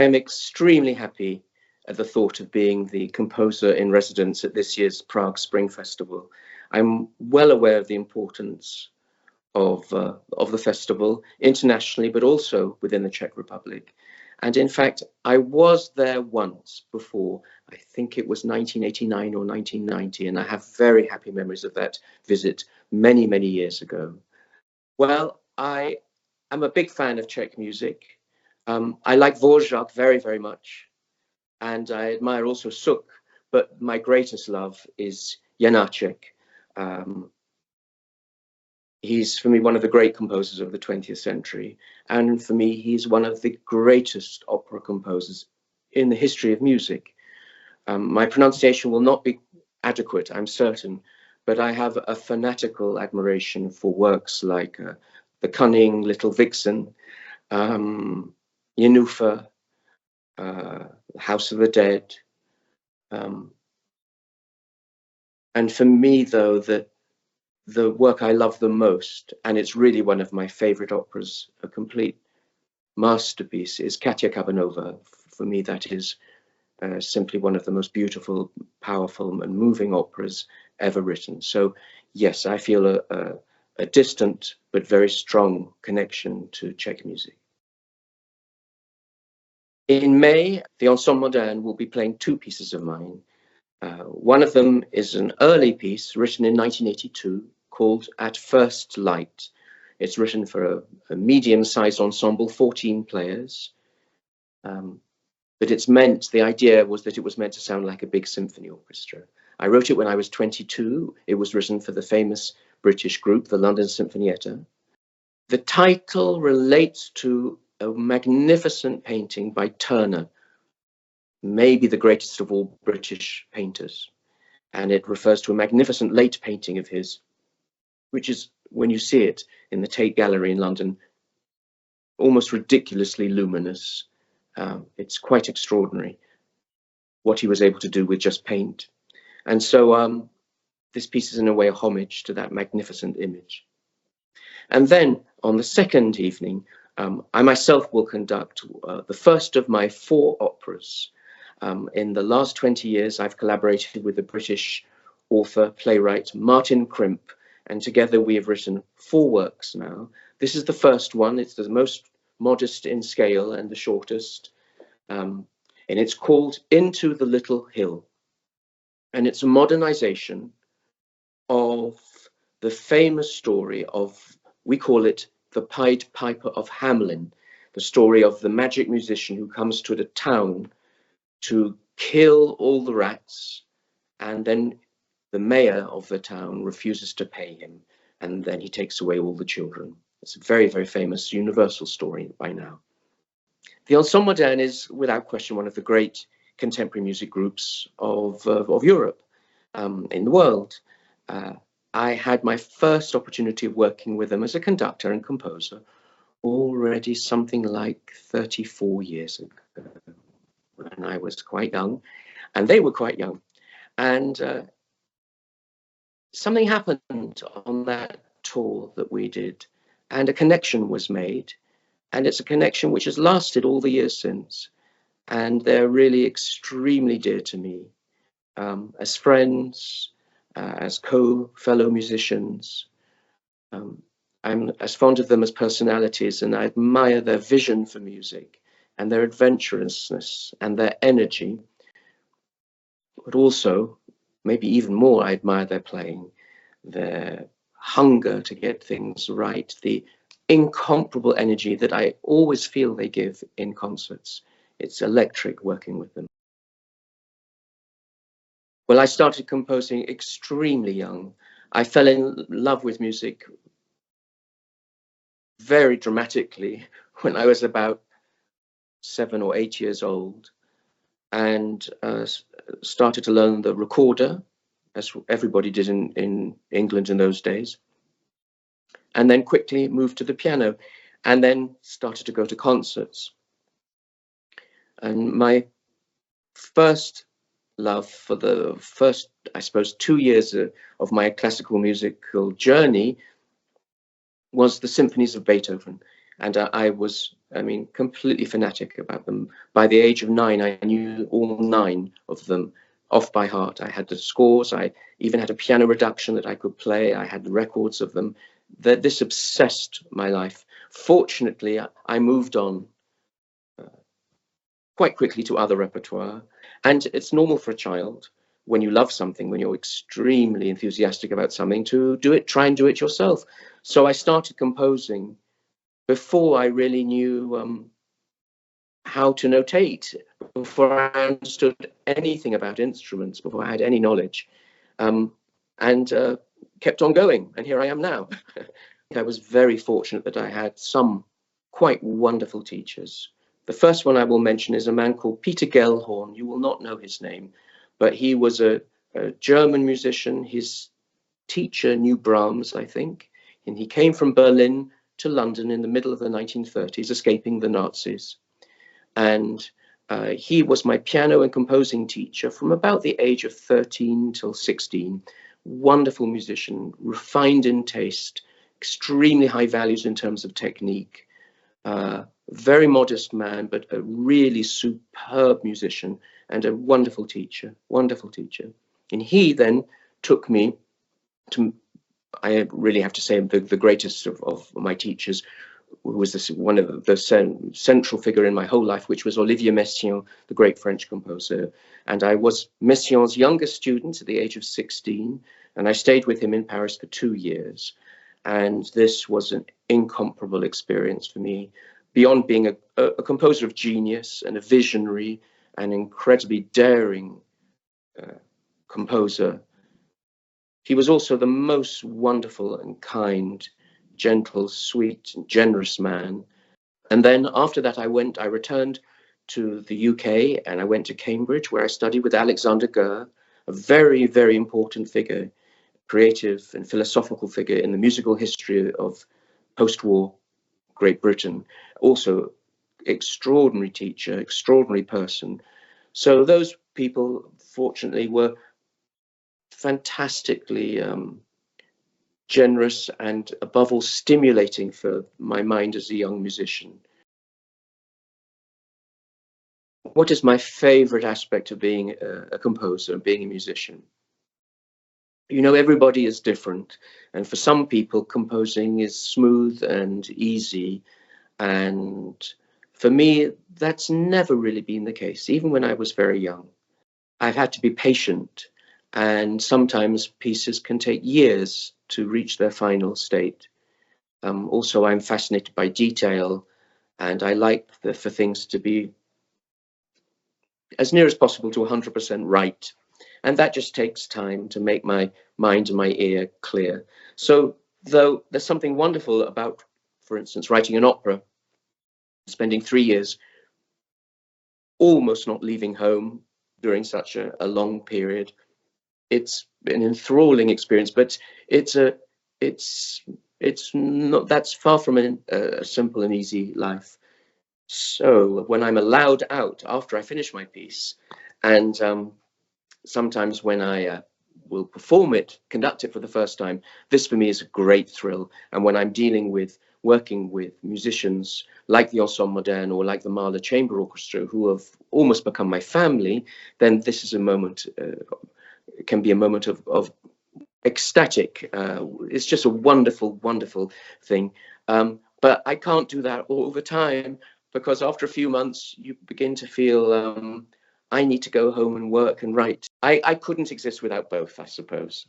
am extremely happy at the thought of being the composer in residence at this year's Prague Spring Festival. I'm well aware of the importance of the festival internationally, but also within the Czech Republic. And in fact, I was there once before. I think it was 1989 or 1990, and I have very happy memories of that visit many, many years ago. Well, I am a big fan of Czech music. I like Dvořák very, very much. And I admire also Suk, but my greatest love is Janáček. He's, for me, one of the great composers of the 20th century. And for me, he's one of the greatest opera composers in the history of music. My pronunciation will not be adequate, I'm certain, but I have a fanatical admiration for works like The Cunning Little Vixen, Yennefer, House of the Dead. And for me, though, the work I love the most, and it's really one of my favorite operas, a complete masterpiece, is Katia Kabanova. For me, that is simply one of the most beautiful, powerful and moving operas ever written. So yes, I feel a distant but very strong connection to Czech music. In May, the Ensemble Modern will be playing two pieces of mine. One of them is an early piece written in 1982 called At First Light. It's written for a medium-sized ensemble, 14 players. But the idea was that it was meant to sound like a big symphony orchestra. I wrote it when I was 22. It was written for the famous British group, the London Sinfonietta. The title relates to a magnificent painting by Turner, maybe the greatest of all British painters. And it refers to a magnificent late painting of his, which is, when you see it in the Tate Gallery in London, almost ridiculously luminous. It's quite extraordinary what he was able to do with just paint. And so this piece is in a way a homage to that magnificent image. And then on the second evening, I myself will conduct the first of my 4 operas. In the last 20 years, I've collaborated with the British author, playwright Martinem Crimpem, and together we have written 4 works now. This is the first one. It's the most modest in scale and the shortest. And it's called Into the Little Hill. And it's a modernization of the famous story of, we call it the Pied Piper of Hamelin, the story of the magic musician who comes to the town to kill all the rats, and then the mayor of the town refuses to pay him, and then he takes away all the children. It's a very, very famous universal story by now. The Ensemble Modern is, without question, one of the great contemporary music groups of Europe, in the world. I had my first opportunity of working with them as a conductor and composer already something like 34 years ago, when I was quite young, and they were quite young. And something happened on that tour that we did, and a connection was made. And it's a connection which has lasted all the years since. And they're really extremely dear to me, as friends, as fellow musicians. I'm as fond of them as personalities, and I admire their vision for music and their adventurousness and their energy. But also, maybe even more, I admire their playing, their hunger to get things right, the incomparable energy that I always feel they give in concerts. It's electric working with them. Well, I started composing extremely young. I fell in love with music very dramatically when I was about 7 or 8 years old, and started to learn the recorder, as everybody did in England in those days. And then quickly moved to the piano, and then started to go to concerts. And my first love for the first, I suppose, 2 years of my classical musical journey was the symphonies of Beethoven. And I was, completely fanatic about them. By the age of 9, I knew all 9 of them off by heart. I had the scores. I even had a piano reduction that I could play. I had the records of them. This obsessed my life. Fortunately, I moved on quite quickly to other repertoire. And it's normal for a child, when you love something, when you're extremely enthusiastic about something, to try and do it yourself. So I started composing before I really knew how to notate, before I understood anything about instruments, before I had any knowledge, and kept on going. And here I am now. I was very fortunate that I had some quite wonderful teachers. The first one I will mention is a man called Peter Gellhorn. You will not know his name, but he was a German musician. His teacher knew Brahms, I think, and he came from Berlin to London in the middle of the 1930s, escaping the Nazis. And he was my piano and composing teacher from about the age of 13 till 16. Wonderful musician, refined in taste, extremely high values in terms of technique. Very modest man, but a really superb musician and a wonderful teacher. And he then took me to, I really have to say, the greatest of my teachers, who was one of the central figure in my whole life, which was Olivier Messiaen, the great French composer. And I was Messiaen's youngest student at the age of 16, and I stayed with him in Paris for 2 years. And this was an incomparable experience for me. Beyond being a composer of genius and a visionary and incredibly daring composer, he was also the most wonderful and kind, gentle, sweet, and generous man. And then after that, I returned to the UK, and I went to Cambridge, where I studied with Alexander Goer, a very, very important figure, creative and philosophical figure in the musical history of post-war Great Britain. Also, extraordinary teacher, extraordinary person. So those people, fortunately, were fantastically generous and, above all, stimulating for my mind as a young musician. What is my favorite aspect of being a composer and being a musician? Everybody is different. And for some people, composing is smooth and easy. And for me, that's never really been the case, even when I was very young. I've had to be patient, and sometimes pieces can take years to reach their final state. Also, I'm fascinated by detail, and I like for things to be as near as possible to 100% right. And that just takes time to make my mind and my ear clear. So, though there's something wonderful about, for instance, writing an opera, spending 3 years almost not leaving home during such a long period, it's an enthralling experience, but it's not, that's far from a simple and easy life. So when I'm allowed out after I finish my piece, and sometimes when I will perform it, conduct it for the first time, this for me is a great thrill. And when I'm working with musicians like the Ensemble Modern or like the Mahler Chamber Orchestra, who have almost become my family, then this is a moment, can be a moment of ecstatic. It's just a wonderful, wonderful thing. But I can't do that all the time, because after a few months, you begin to feel, I need to go home and work and write. I couldn't exist without both, I suppose.